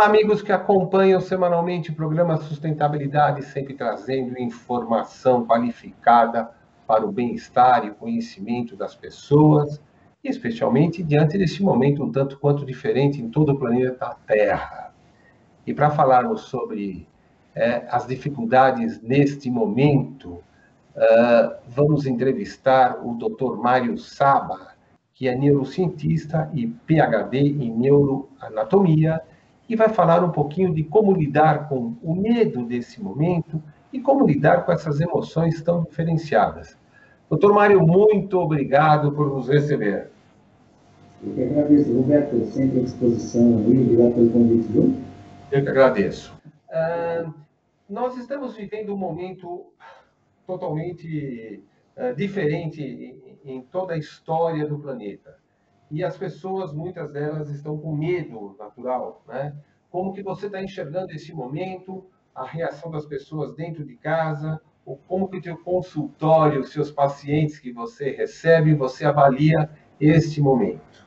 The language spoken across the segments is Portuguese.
Olá, amigos que acompanham semanalmente o programa Sustentabilidade, sempre trazendo informação qualificada para o bem-estar e o conhecimento das pessoas, especialmente diante deste momento um tanto quanto diferente em todo o planeta Terra. E para falarmos sobre as dificuldades neste momento, vamos entrevistar o Dr. Mário Saba, que é neurocientista e PhD em neuroanatomia, e vai falar um pouquinho de como lidar com o medo desse momento e como lidar com essas emoções tão diferenciadas. Doutor Mário, muito obrigado por nos receber. Eu que agradeço, Roberto, sempre à disposição aí, obrigado pelo convite, viu? Eu que agradeço. Nós estamos vivendo um momento totalmente diferente em toda a história do planeta. E as pessoas, muitas delas, estão com medo natural, né? Como que você está enxergando esse momento, a reação das pessoas dentro de casa, ou como que o teu consultório, os seus pacientes que você recebe, você avalia este momento?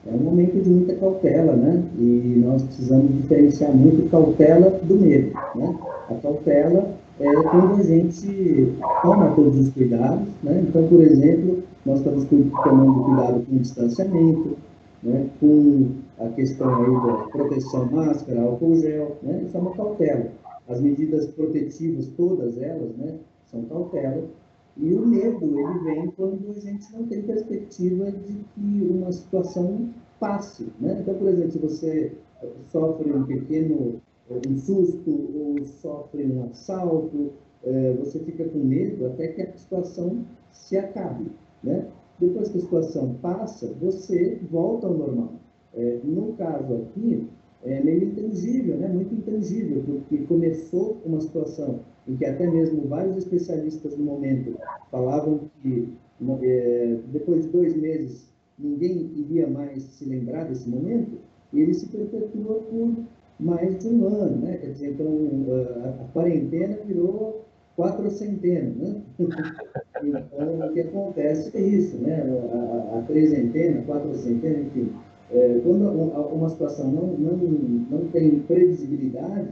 É um momento de muita cautela, né? E nós precisamos diferenciar muito cautela do medo, né? A cautela é quando a gente toma todos os cuidados, né? Então, por exemplo, nós estamos tomando cuidado com o distanciamento, né? Com a questão aí da proteção máscara, álcool gel, né? Isso é uma cautela. As medidas protetivas, todas elas, né? São cautela. E o medo, ele vem quando a gente não tem perspectiva de que uma situação passe, né? Então, por exemplo, se você sofre um pequeno um susto ou sofre um assalto, você fica com medo até que a situação se acabe, né? Depois que a situação passa, você volta ao normal. No caso aqui, é meio intangível, né? Muito intangível, porque começou uma situação em que até mesmo vários especialistas no momento falavam que depois de 2 meses ninguém iria mais se lembrar desse momento, e ele se perpetua por mais de 1 ano, né? Quer dizer, então a quarentena virou quatrocentena, né? Então, o que acontece é isso, né? A trezentena, quatrocentena, enfim. Quando uma situação não tem previsibilidade,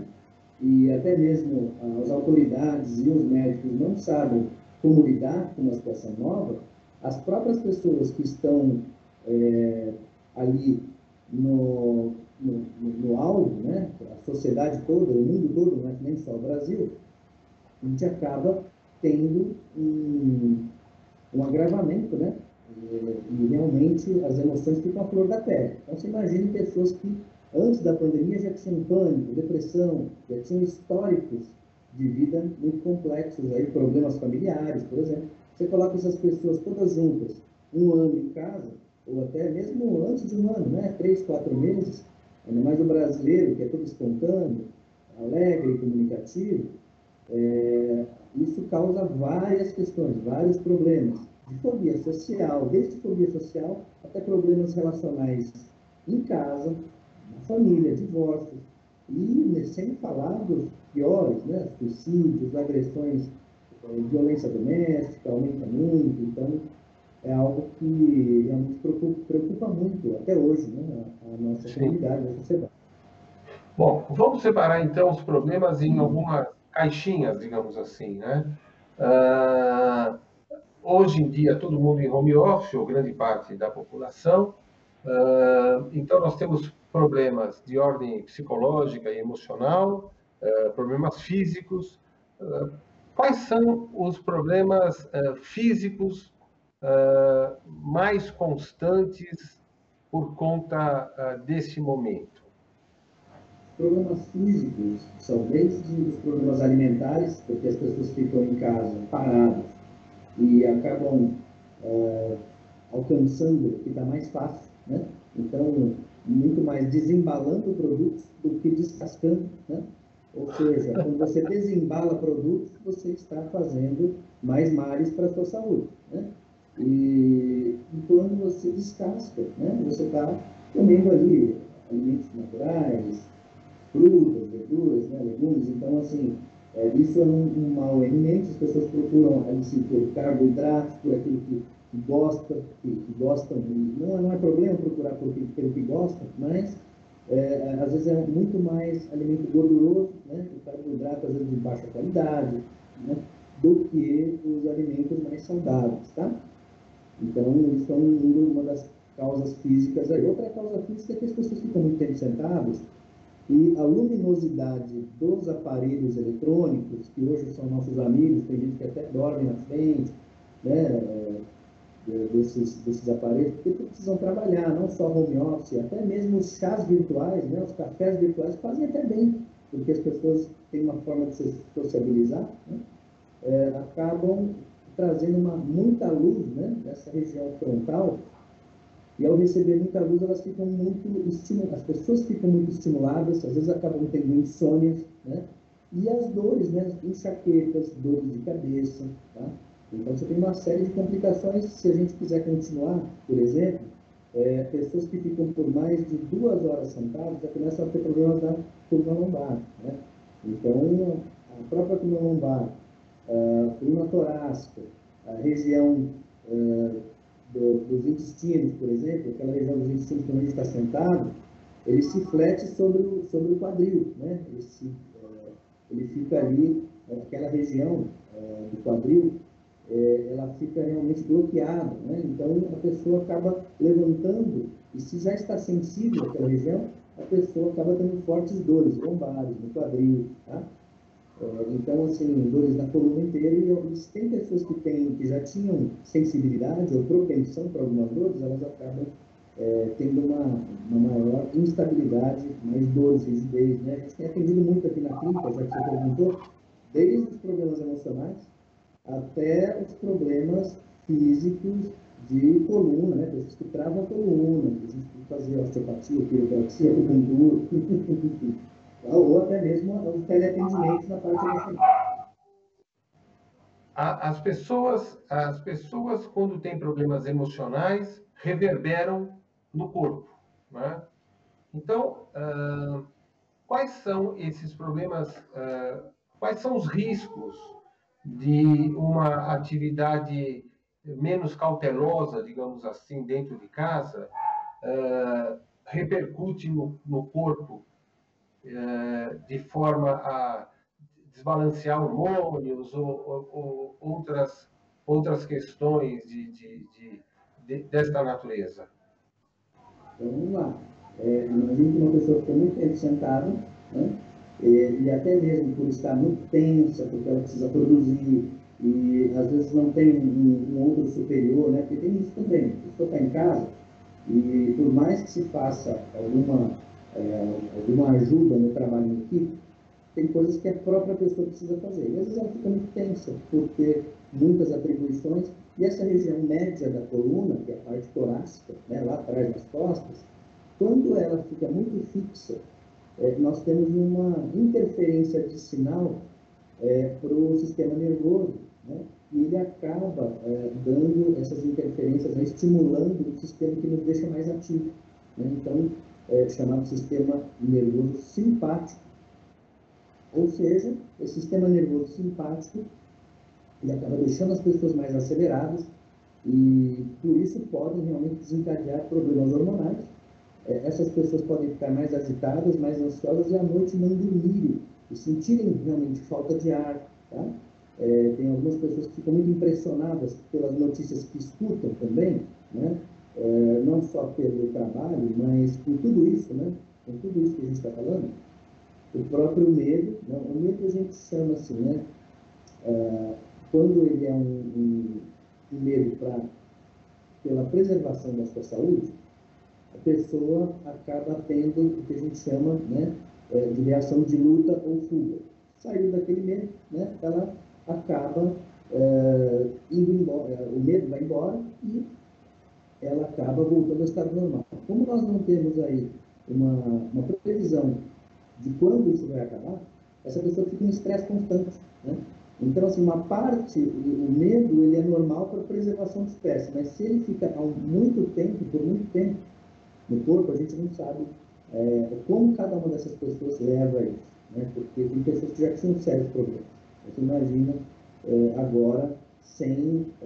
e até mesmo as autoridades e os médicos não sabem como lidar com uma situação nova, as próprias pessoas que estão ali no alvo, né? A sociedade toda, o mundo todo, não é nem só o Brasil, a gente acaba tendo um agravamento, né? E realmente as emoções ficam à flor da pele. Então, você imagine pessoas que antes da pandemia já tinham pânico, depressão, já tinham históricos de vida muito complexos, aí, problemas familiares, por exemplo. Você coloca essas pessoas todas juntas, 1 ano em casa, ou até mesmo antes de 1 ano, né? 3, 4 meses, ainda mais o brasileiro, que é todo espontâneo, alegre e comunicativo, isso causa várias questões, vários problemas de fobia social, desde fobia social até problemas relacionais em casa, na família, divórcios, e sem falar dos piores, né? Suicídios, agressões, violência doméstica, aumenta muito, então é algo que realmente preocupa muito, até hoje, né? A nossa Sim. comunidade, a sociedade. Bom, vamos separar então os problemas em algumas caixinhas, digamos assim, né? Hoje em dia, todo mundo em home office, ou grande parte da população. Então, nós temos problemas de ordem psicológica e emocional, problemas físicos. Quais são os problemas físicos mais constantes por conta desse momento? Problemas físicos são desde os problemas alimentares, porque as pessoas ficam em casa paradas e acabam alcançando o que está mais fácil, né? Então, muito mais desembalando produtos do que descascando, né? Ou seja, quando você desembala produtos, você está fazendo mais males para a sua saúde, né? E quando você descasca, né? Você está comendo ali alimentos naturais, frutas, verduras, né, legumes. Então, assim, isso é um mal eminente. As pessoas procuram assim, por carboidratos, por aquilo que gosta, que gostam. Não é problema procurar pelo que gosta, mas às vezes é muito mais alimento gorduroso, né, o carboidrato às vezes de baixa qualidade, né, do que os alimentos mais saudáveis, tá? Então, isso é uma das causas físicas aí. Outra causa física é que as pessoas ficam muito tempo sentadas e a luminosidade dos aparelhos eletrônicos, que hoje são nossos amigos, tem gente que até dorme na frente, né, desses aparelhos, porque precisam trabalhar, não só home office, até mesmo os chás virtuais, né, os cafés virtuais fazem até bem, porque as pessoas têm uma forma de se sociabilizar, né, acabam trazendo muita luz, né, nessa região frontal, e ao receber muita luz, elas ficam muito estimuladas, as pessoas ficam muito estimuladas, às vezes acabam tendo insônias, né, e as dores, né, enxaquecas, dores de cabeça, tá? Então, você tem uma série de complicações. Se a gente quiser continuar, por exemplo, pessoas que ficam por mais de 2 horas sentadas já começam a ter problemas da coluna lombar, né? Então, a própria coluna lombar, a coluna torácica, a região dos intestinos, por exemplo, aquela região dos intestinos quando a gente está sentado, ele se flete sobre o quadril, né? Ele fica ali, aquela região do quadril, ela fica realmente bloqueada, né? Então a pessoa acaba levantando, e se já está sensível àquela região, a pessoa acaba tendo fortes dores lombares, no quadril, tá? Então, assim, dores na coluna inteira, e se tem pessoas que já tinham sensibilidade ou propensão para algumas dores, elas acabam tendo uma maior instabilidade, mais dores, rigidez, né? A gente tem atendido muito aqui na clínica, já que você perguntou, desde os problemas emocionais até os problemas físicos de coluna, né? Pessoas que travam a coluna, que a gente tem que fazer osteopatia, quiropraxia, acupuntura, ou até mesmo os teleatendimentos na parte emocional. As pessoas, quando têm problemas emocionais, reverberam no corpo, né? Então, quais são esses problemas, quais são os riscos de uma atividade menos cautelosa, digamos assim, dentro de casa, repercute no corpo de forma a desbalancear hormônios ou outras questões desta natureza? Então, vamos lá. Imagina que uma pessoa fica muito tempo sentada, né? E até mesmo por estar muito tensa, porque ela precisa produzir, e às vezes não tem um outro superior, né? Porque tem isso também. A pessoa está em casa, e por mais que se faça alguma ajuda no trabalho em equipe, tem coisas que a própria pessoa precisa fazer. E às vezes ela fica muito tensa por ter muitas atribuições, e essa região média da coluna, que é a parte torácica, né, lá atrás das costas, quando ela fica muito fixa, nós temos uma interferência de sinal para o sistema nervoso, né? E ele acaba dando essas interferências, né, estimulando o sistema que nos deixa mais ativo, né? Então, chamado sistema nervoso simpático, ou seja, esse sistema nervoso simpático, ele acaba deixando as pessoas mais aceleradas, e por isso podem realmente desencadear problemas hormonais. Essas pessoas podem ficar mais agitadas, mais ansiosas, e à noite não dormirem e sentirem realmente falta de ar, tá? Tem algumas pessoas que ficam muito impressionadas pelas notícias que escutam também, né? Não só pelo trabalho, mas por tudo isso, né? Com tudo isso que a gente está falando, o próprio medo, né? O medo a gente chama assim, né? Quando ele é um medo pela preservação da sua saúde, a pessoa acaba tendo o que a gente chama, né, de reação de luta ou fuga. Saiu daquele medo, né, ela acaba indo embora, o medo vai embora e ela acaba voltando ao estado normal. Como nós não temos aí uma previsão de quando isso vai acabar, essa pessoa fica em estresse constante, né? Então, assim, uma parte, o medo, ele é normal para a preservação de espécie, mas se ele fica há muito tempo, por muito tempo, no corpo, a gente não sabe como cada uma dessas pessoas leva a isso, né? Porque tem pessoas que já tinham sérios problemas. Você imagina agora,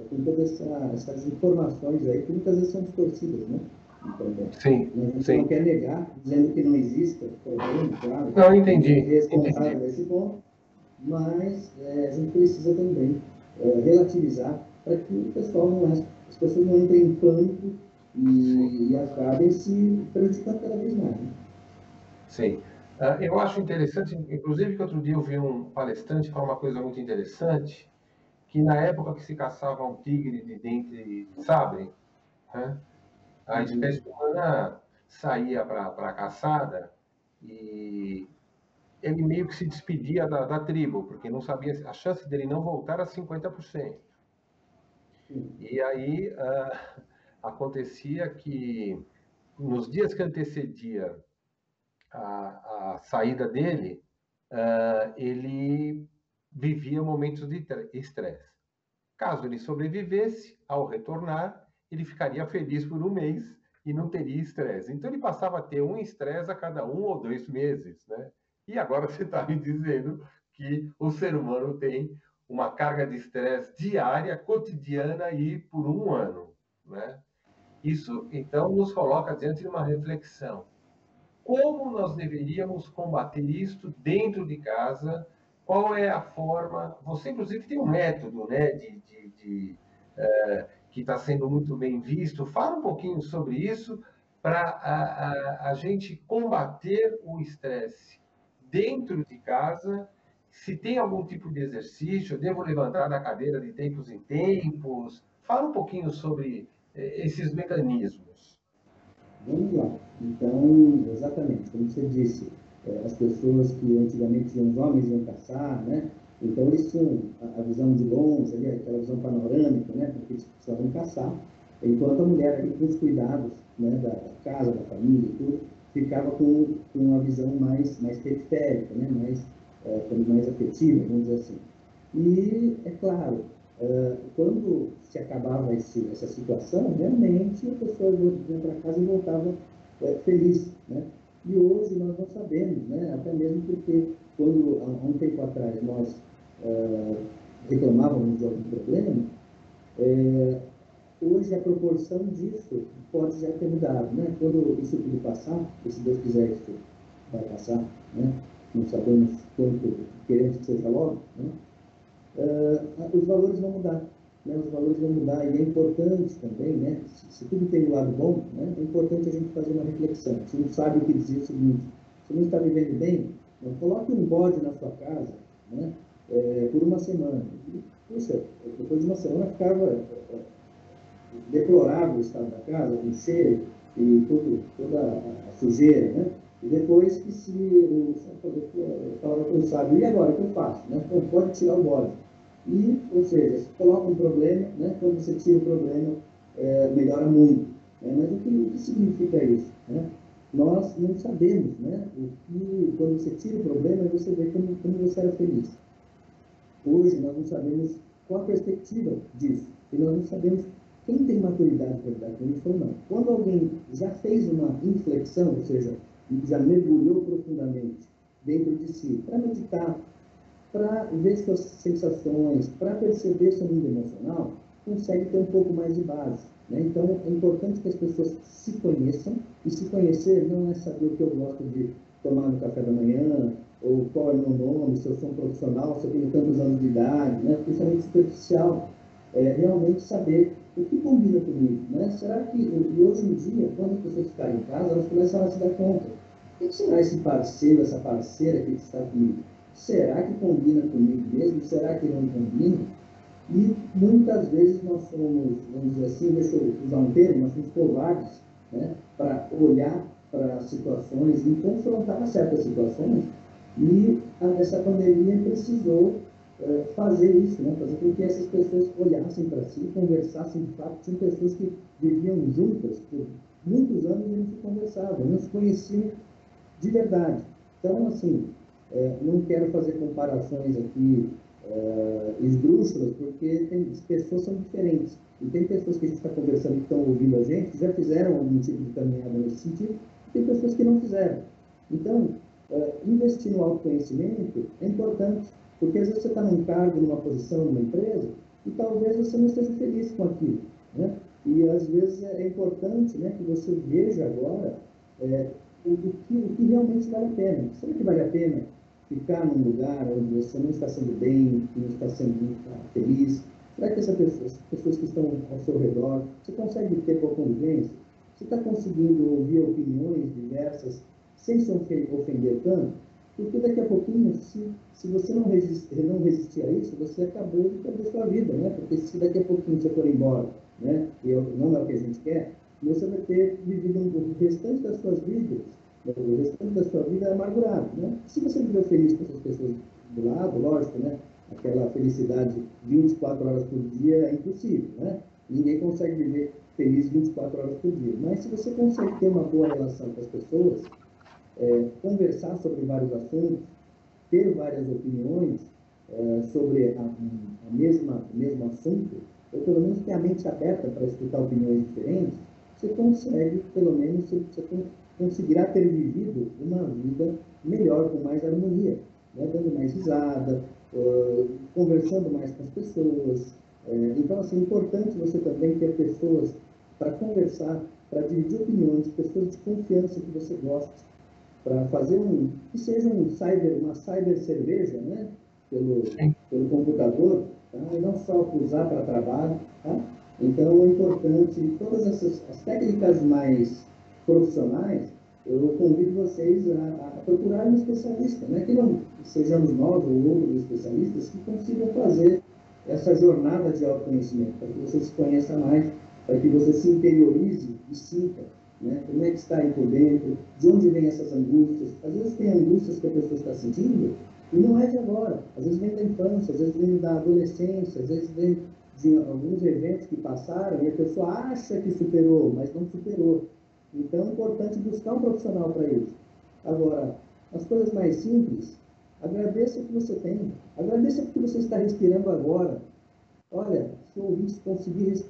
com todas essas informações aí, que muitas vezes são distorcidas, né? também. Sim, Mas a gente não sim. quer negar, dizendo que não exista problema, claro, Não, a gente é entendi, responsável entendi. nesse ponto, mas a gente precisa também relativizar para que o pessoal as pessoas não entrem em pânico Sim, e acabem se prejudicando cada vez mais. Né? sim. Eu acho interessante, inclusive que outro dia eu vi um palestrante falar uma coisa muito interessante, que na época que se caçava um tigre de dente de sabre, né, a Uhum. espécie humana saía para a caçada e ele meio que se despedia da tribo, porque não sabia, a chance dele não voltar era 50%. Sim. E aí acontecia que nos dias que antecedia a saída dele, ele vivia momentos de estresse. Caso ele sobrevivesse, ao retornar, ele ficaria feliz por um mês e não teria estresse. Então ele passava a ter um estresse a cada 1 ou 2 meses, né? E agora você está me dizendo que o ser humano tem uma carga de estresse diária, cotidiana e por um ano, né? Isso, então, nos coloca diante de uma reflexão. Como nós deveríamos combater isto dentro de casa? Qual é a forma? Você, inclusive, tem um método, né, que está sendo muito bem visto. Fala um pouquinho sobre isso para a gente combater o estresse dentro de casa. Se tem algum tipo de exercício, eu devo levantar da cadeira de tempos em tempos. Fala um pouquinho sobre esses mecanismos. Vamos lá. Então, exatamente, como você disse, as pessoas que antigamente os homens iam caçar, né? Então eles tinham a visão de longe, ali, aquela visão panorâmica, né? Porque eles precisavam caçar, enquanto a mulher ali com os cuidados, né, da casa, da família e tudo, ficava com uma visão mais periférica, né? Mais afetiva, vamos dizer assim. E, é claro, quando se acabava essa situação, realmente a pessoa vinha para casa e voltava feliz. Né? E hoje nós não sabemos, né? Até mesmo porque quando há um tempo atrás nós reclamávamos de algum problema, hoje a proporção disso pode já ter mudado. Né? Quando isso tudo passar, e se Deus quiser isso vai passar, né? Não sabemos quanto queremos que seja logo, né? Os valores vão mudar. Né? Os valores vão mudar e é importante também, né? Se tudo tem um lado bom, né? É importante a gente fazer uma reflexão. Se não sabe o que dizer o seguinte, se não está vivendo bem, não coloque um bode na sua casa, né? Por uma semana. E, puxa, depois de uma semana ficava deplorável o estado da casa, com cheiro e toda a sujeira, né? E depois que se o falava para o sábio, e agora o que eu faço? Né? Então, pode tirar o bode. E, ou seja, se coloca um problema, né? Quando você tira o problema, melhora muito. Né? Mas o que significa isso? Né? Nós não sabemos, né? Quando você tira o problema, você vê como você era feliz. Hoje nós não sabemos qual a perspectiva disso. E nós não sabemos quem tem maturidade para lidar com isso ou não. Quando alguém já fez uma inflexão, ou seja, já mergulhou profundamente dentro de si, para meditar, para ver suas sensações, para perceber seu mundo emocional, consegue ter um pouco mais de base. Né? Então, é importante que as pessoas se conheçam, e se conhecer não é saber o que eu gosto de tomar no café da manhã, ou qual é o meu nome, se eu sou um profissional, se eu tenho tantos anos de idade, né? Porque isso é muito superficial. É realmente saber o que combina comigo. Né? Será que, e hoje em dia, quando as pessoas ficarem em casa, elas começam a se dar conta. Quem será esse parceiro, essa parceira que está comigo? Será que combina comigo mesmo? Será que não combina? E muitas vezes nós somos, vamos dizer assim, deixa eu usar um termo, nós somos covardes, né, para olhar para as situações e confrontar certas situações. E essa pandemia precisou fazer isso, né, fazer com que essas pessoas olhassem para si, conversassem de fato. Tinham pessoas que viviam juntas por muitos anos e não se conversavam, não se conheciam de verdade. Então, assim, não quero fazer comparações aqui esdrúxulas, porque as pessoas são diferentes. E tem pessoas que a gente está conversando que estão ouvindo a gente, que já fizeram algum tipo de caminhada nesse sentido, e tem pessoas que não fizeram. Então, investir no autoconhecimento é importante, porque às vezes você está num cargo, numa posição, numa empresa, e talvez você não esteja feliz com aquilo. Né? E, às vezes, é importante, né, que você veja agora o que realmente vale a pena. Será que vale a pena ficar num lugar onde você não está sendo bem, não está sendo feliz? Será que as pessoas que estão ao seu redor, você consegue ter boa convivência? Você está conseguindo ouvir opiniões diversas sem se ofender tanto? Porque daqui a pouquinho, se você não resistir a isso, você acabou de perder sua vida, né? Porque se daqui a pouquinho você for embora, né? E não é o que a gente quer, você vai ter vivido o restante das suas vidas, o restante da sua vida amargurado, né? Se você viveu feliz com essas pessoas do lado, lógico, né? Aquela felicidade 24 horas por dia é impossível, né? Ninguém consegue viver feliz 24 horas por dia. Mas se você consegue ter uma boa relação com as pessoas, conversar sobre vários assuntos, ter várias opiniões sobre o mesmo assunto, ou pelo menos ter a mente aberta para escutar opiniões diferentes, você consegue, pelo menos, você conseguirá ter vivido uma vida melhor, com mais harmonia, né? Dando mais risada, conversando mais com as pessoas. Então, assim, é importante você também ter pessoas para conversar, para dividir opiniões, pessoas de confiança que você goste, para fazer que seja uma cyber cerveja, né? Sim. Pelo computador, tá? E não só usar para trabalho, tá? Então, é importante, todas as técnicas mais profissionais, eu convido vocês a procurar um especialista, né? Que não sejamos nós ou outros especialistas que consigam fazer essa jornada de autoconhecimento, para que você se conheça mais, para que você se interiorize e sinta, né? Como é que está aí por dentro, de onde vêm essas angústias. Às vezes tem angústias que a pessoa está sentindo e não é de agora, às vezes vem da infância, às vezes vem da adolescência, às vezes vem de alguns eventos que passaram e a pessoa acha que superou, mas não superou. Então é importante buscar um profissional para isso. Agora, as coisas mais simples, agradeça o que você tem, agradeça porque você está respirando agora. Olha, se eu ouvinte conseguir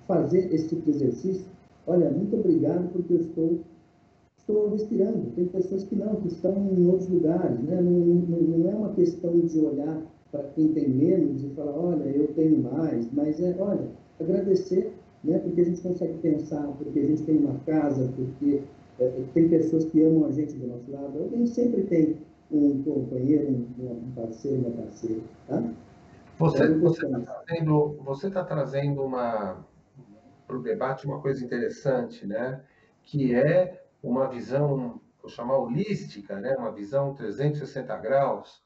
fazer esse tipo de exercício, olha, muito obrigado porque eu estou respirando. Tem pessoas que não, que estão em outros lugares, né? Não é uma questão de olhar para quem tem menos e falar, olha, eu tenho mais, mas olha, agradecer, né? Porque a gente consegue pensar, porque a gente tem uma casa, porque tem pessoas que amam a gente do nosso lado. Alguém sempre tem um companheiro, um parceiro, uma parceira, tá? Então é importante. Você tá trazendo para o debate uma coisa interessante, né? Que é uma visão, vou chamar holística, né? Uma visão 360 graus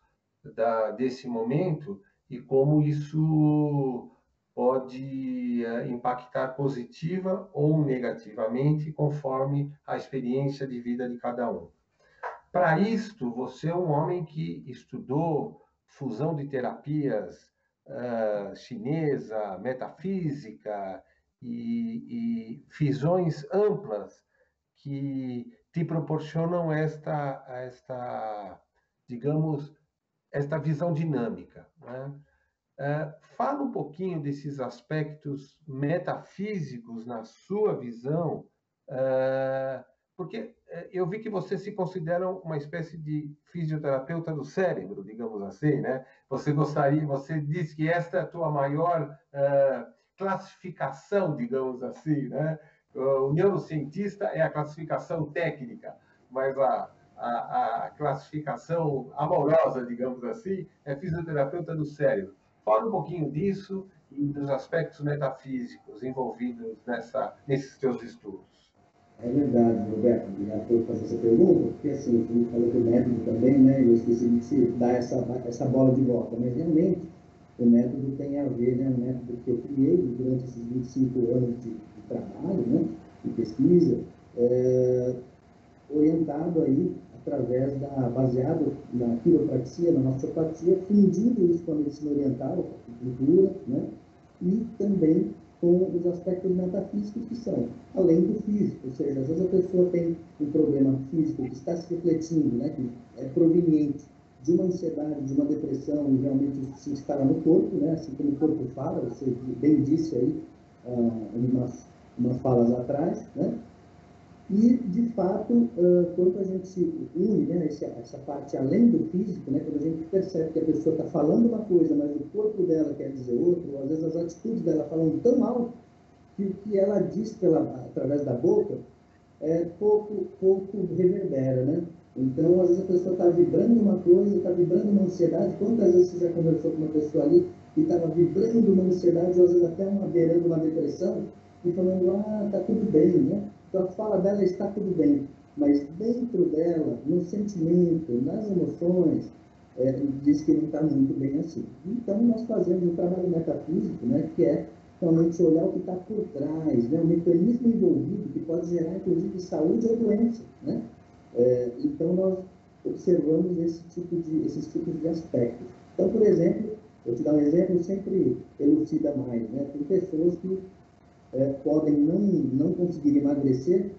desse momento e como isso pode impactar positiva ou negativamente conforme a experiência de vida de cada um. Para isto, você é um homem que estudou fusão de terapias chinesa, metafísica e visões amplas que te proporcionam digamos, esta visão dinâmica, né? Fala um pouquinho desses aspectos metafísicos na sua visão, porque eu vi que você se considera uma espécie de fisioterapeuta do cérebro, digamos assim, né? Você diz que esta é a tua maior classificação, digamos assim, né? O neurocientista é a classificação técnica, mas a classificação amorosa, digamos assim, é fisioterapeuta do cérebro. Fala um pouquinho disso e dos aspectos metafísicos envolvidos nesses teus estudos. É verdade, Roberto, obrigado por fazer essa pergunta, porque assim, como falou que o método também, né, eu esqueci de te dar essa bola de volta, mas realmente o método tem a ver, né, o método que eu criei durante esses 25 anos de trabalho, né, de pesquisa, orientado aí através baseado na quiropraxia, na osteopatia, fundindo isso com a medicina oriental, a acupuntura, né? E também com os aspectos metafísicos que são, além do físico, ou seja, às vezes a pessoa tem um problema físico que está se refletindo, né? Que é proveniente de uma ansiedade, de uma depressão, e realmente isso se instala no corpo, né? Assim como o corpo fala, você bem disse aí, umas falas atrás, né? E, de fato, quando a gente une, né, essa parte além do físico, né, quando a gente percebe que a pessoa está falando uma coisa, mas o corpo dela quer dizer outra, ou às vezes as atitudes dela falam tão alto que o que ela diz através da boca pouco reverbera, né? Então, às vezes a pessoa está vibrando uma coisa, está vibrando uma ansiedade. Quantas vezes você já conversou com uma pessoa ali que estava vibrando uma ansiedade, ou às vezes até beirando uma depressão, e falando, está tudo bem, né? Então, a fala dela está tudo bem. Mas dentro dela, no sentimento, nas emoções, diz que não está muito bem assim. Então, nós fazemos um trabalho metafísico, né, que é realmente olhar o que está por trás, né, o mecanismo envolvido que pode gerar, inclusive, saúde ou doença. Né? Então, nós observamos esses tipos de aspectos. Então, por exemplo, eu te dar um exemplo, sempre elucida mais. Né? Tem pessoas que podem não conseguir emagrecer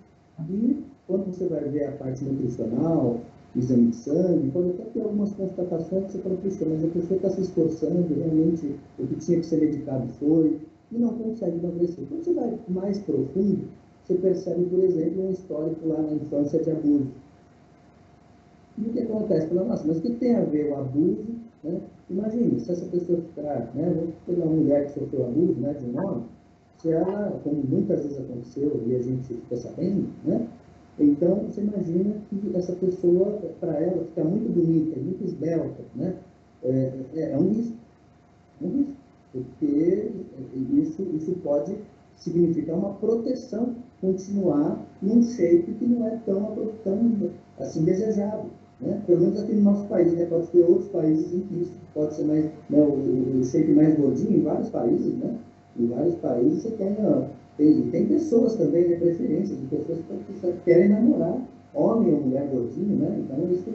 e, quando você vai ver a parte nutricional, exame de sangue, pode até ter algumas constatações que você fala, puxa, mas a pessoa está se esforçando, realmente o que tinha que ser medicado foi, e não consegue emagrecer. Quando você vai mais profundo, você percebe, por exemplo, um histórico lá na infância de abuso. E o que acontece? Fala, nossa, mas o que tem a ver o abuso? Né? Imagine, se essa pessoa ficar, né, vou pegar uma mulher que sofreu abuso, né, de um homem, se ela, como muitas vezes aconteceu e a gente fica sabendo, né, então você imagina que essa pessoa, para ela, ficar muito bonita, muito esbelta, né, é um risco, porque isso pode significar uma proteção, continuar num shape que não é tão assim desejado. Né? Pelo menos aqui no nosso país, né? Pode ter outros países em que isso pode ser mais, né, o shape mais gordinho, em vários países, né? Em vários países você tem pessoas também, né, preferência, de pessoas que querem namorar homem ou mulher gordinho, né? Então isso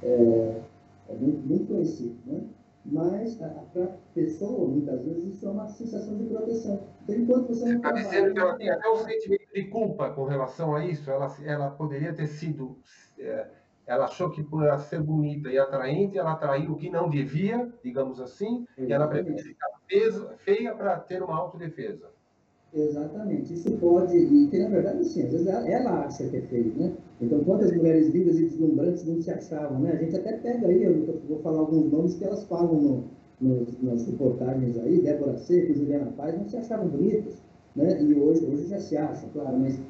é muito conhecido, né? Mas para a pessoa, muitas vezes, isso é uma sensação de proteção. Então, enquanto você Você não está dizendo trabalha, que não ela tem até um trata, sentimento de culpa com relação a isso? Ela poderia ter sido. Ela achou que por ela ser bonita e atraente, ela atraiu o que não devia, digamos assim, e ela prefere exatamente. ficar feia para ter uma autodefesa. Exatamente, isso pode, e que na verdade, sim, às vezes ela acha que é feio, né? Então, quantas mulheres lindas e deslumbrantes não se achavam, né? A gente até pega aí, eu vou falar alguns nomes que elas falam nas reportagens aí, Débora Seco, Juliana Paz, não se achavam bonitas, né? E hoje já se acham, claro, mas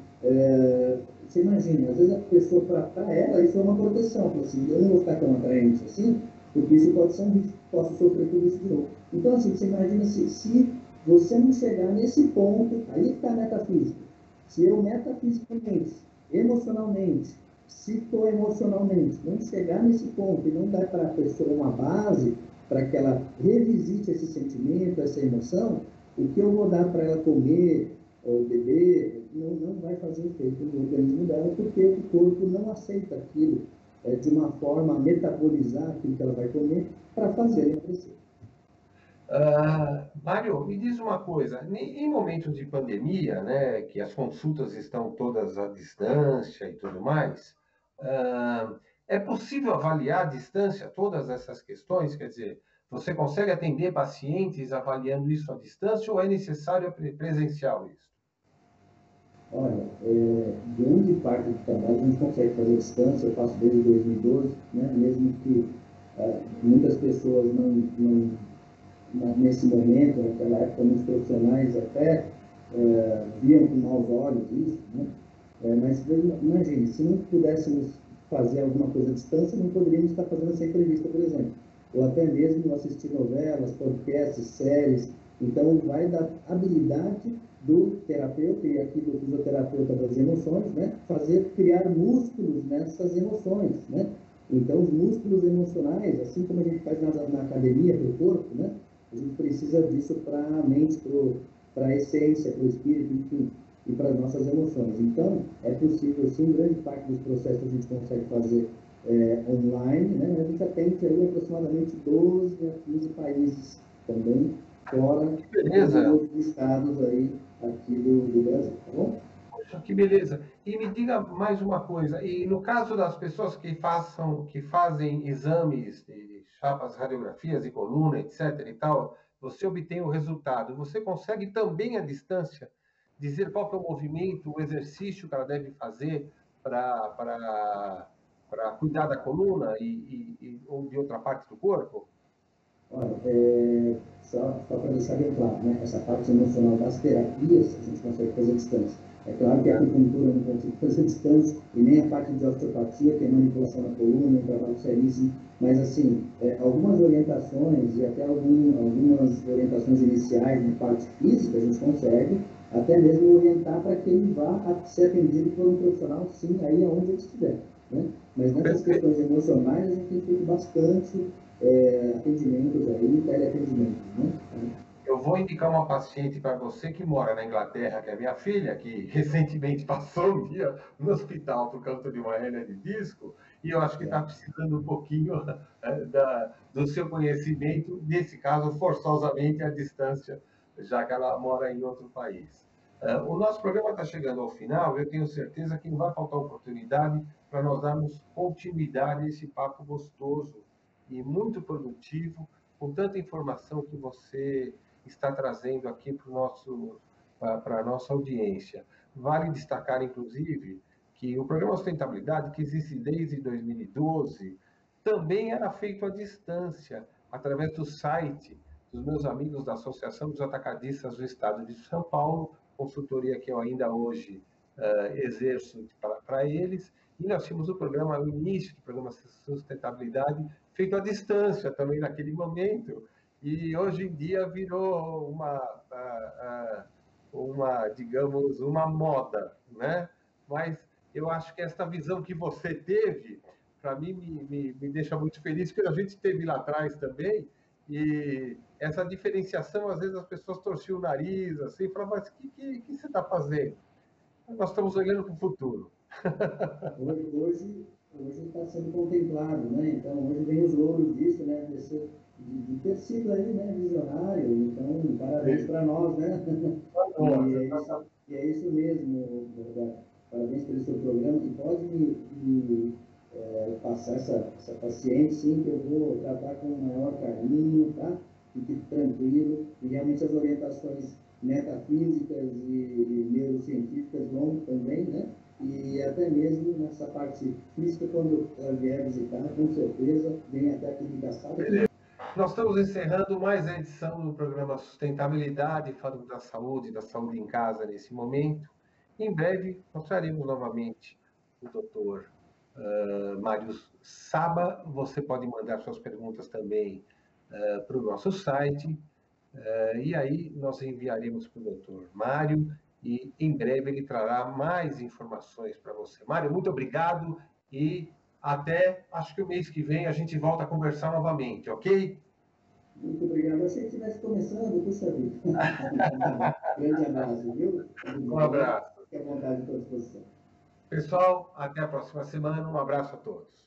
você imagina, às vezes a pessoa, para ela, isso é uma proteção, assim, eu não vou ficar tão atraente assim, porque isso pode ser um risco, posso sofrer tudo isso de novo. Então, assim, você imagina se você não chegar nesse ponto, aí está a metafísica. Se eu metafisicamente, emocionalmente, psicoemocionalmente, não chegar nesse ponto e não dar para a pessoa uma base para que ela revisite esse sentimento, essa emoção, o que eu vou dar para ela comer ou beber não vai fazer efeito no organismo dela, porque o corpo não aceita aquilo de uma forma a metabolizar aquilo que ela vai comer para fazer ela crescer. Mário, me diz uma coisa, em momentos de pandemia, né, que as consultas estão todas à distância e tudo mais, é possível avaliar à distância todas essas questões? Quer dizer, você consegue atender pacientes avaliando isso à distância ou é necessário presencial isso? Olha, grande parte do trabalho a gente consegue fazer à distância, eu faço desde 2012, né? Mesmo que muitas pessoas nesse momento, naquela época, muitos profissionais até viam com maus olhos isso, né? Mas imagine, se não pudéssemos fazer alguma coisa à distância, não poderíamos estar fazendo essa entrevista, por exemplo. Ou até mesmo assistir novelas, podcasts, séries. Então, vai da habilidade do terapeuta e aqui do fisioterapeuta das emoções, né? Criar músculos nessas emoções, né? Então, os músculos emocionais, assim como a gente faz na academia para o corpo, né? A gente precisa disso para a mente, para a essência, para o espírito, enfim, e para as nossas emoções. Então, é possível, sim, grande parte dos processos a gente consegue fazer online, né? A gente atende aí aproximadamente 12 a 15 países também, fora todos os Beleza, outros estados aí aqui do Brasil, tá bom? poxa, que beleza. E me diga mais uma coisa, e no caso das pessoas que fazem exames de chapas, radiografias e coluna, etc. e tal, você obtém o resultado. Você consegue também à distância dizer qual que é o movimento, o exercício que ela deve fazer para cuidar da coluna ou de outra parte do corpo? Olha, só para deixar bem claro, né, essa parte emocional das terapias a gente consegue fazer à distância. É claro que a acupuntura eu não consigo fazer à distância, e nem a parte de osteopatia, que é manipulação na coluna, um trabalho seríssimo, mas, assim, algumas orientações e até algumas orientações iniciais na parte física a gente consegue, até mesmo orientar para que ele vá a ser atendido por um profissional, sim, aí aonde ele estiver, né? Mas nessas questões emocionais a gente tem feito bastante atendimentos aí, teleatendimentos, né? Eu vou indicar uma paciente para você que mora na Inglaterra, que é minha filha, que recentemente passou um dia no hospital por causa de uma hernia de disco, e eu acho que está precisando um pouquinho do seu conhecimento, nesse caso, forçosamente à distância, já que ela mora em outro país. O nosso programa está chegando ao final, eu tenho certeza que não vai faltar oportunidade para nós darmos continuidade a esse papo gostoso e muito produtivo, com tanta informação que você está trazendo aqui para a nossa audiência. Vale destacar, inclusive, que o programa Sustentabilidade, que existe desde 2012, também era feito à distância, através do site dos meus amigos da Associação dos Atacadistas do Estado de São Paulo, consultoria que eu ainda hoje exerço para eles, e nós tínhamos o programa, o início do programa Sustentabilidade, feito à distância também naquele momento, e hoje em dia virou digamos, uma moda, né? Mas eu acho que essa visão que você teve, para mim, me deixa muito feliz, porque a gente teve lá atrás também, e essa diferenciação, às vezes as pessoas torciam o nariz, assim, falavam, mas o que você está fazendo? Nós estamos olhando para o futuro. Hoje está sendo contemplado, né? Então, hoje vem os louros disso, né? De ter sido aí, né, visionário. Então, parabéns para nós, né? E é isso mesmo, Roberto. Parabéns pelo seu programa. E pode me passar essa paciente, sim, que eu vou tratar com o maior carinho, tá? Fique tranquilo. E realmente as orientações metafísicas e neurocientíficas vão também, né? E até mesmo nessa parte física, quando ela vier visitar, com certeza, vem até aqui de Gaçada. Nós estamos encerrando mais a edição do programa Sustentabilidade, falando da saúde em casa nesse momento. Em breve, nós traremos novamente o doutor Mário Saba. Você pode mandar suas perguntas também para o nosso site, e aí nós enviaremos para o doutor Mário, e em breve ele trará mais informações para você. Mário, muito obrigado, e até, acho que o mês que vem, a gente volta a conversar novamente, ok? Muito obrigado. Achei que estivesse começando, puxa vida. Grande abraço, viu? Tudo de Um bom. abraço. Fique à vontade à disposição. Pessoal, até a próxima semana. Um abraço a todos.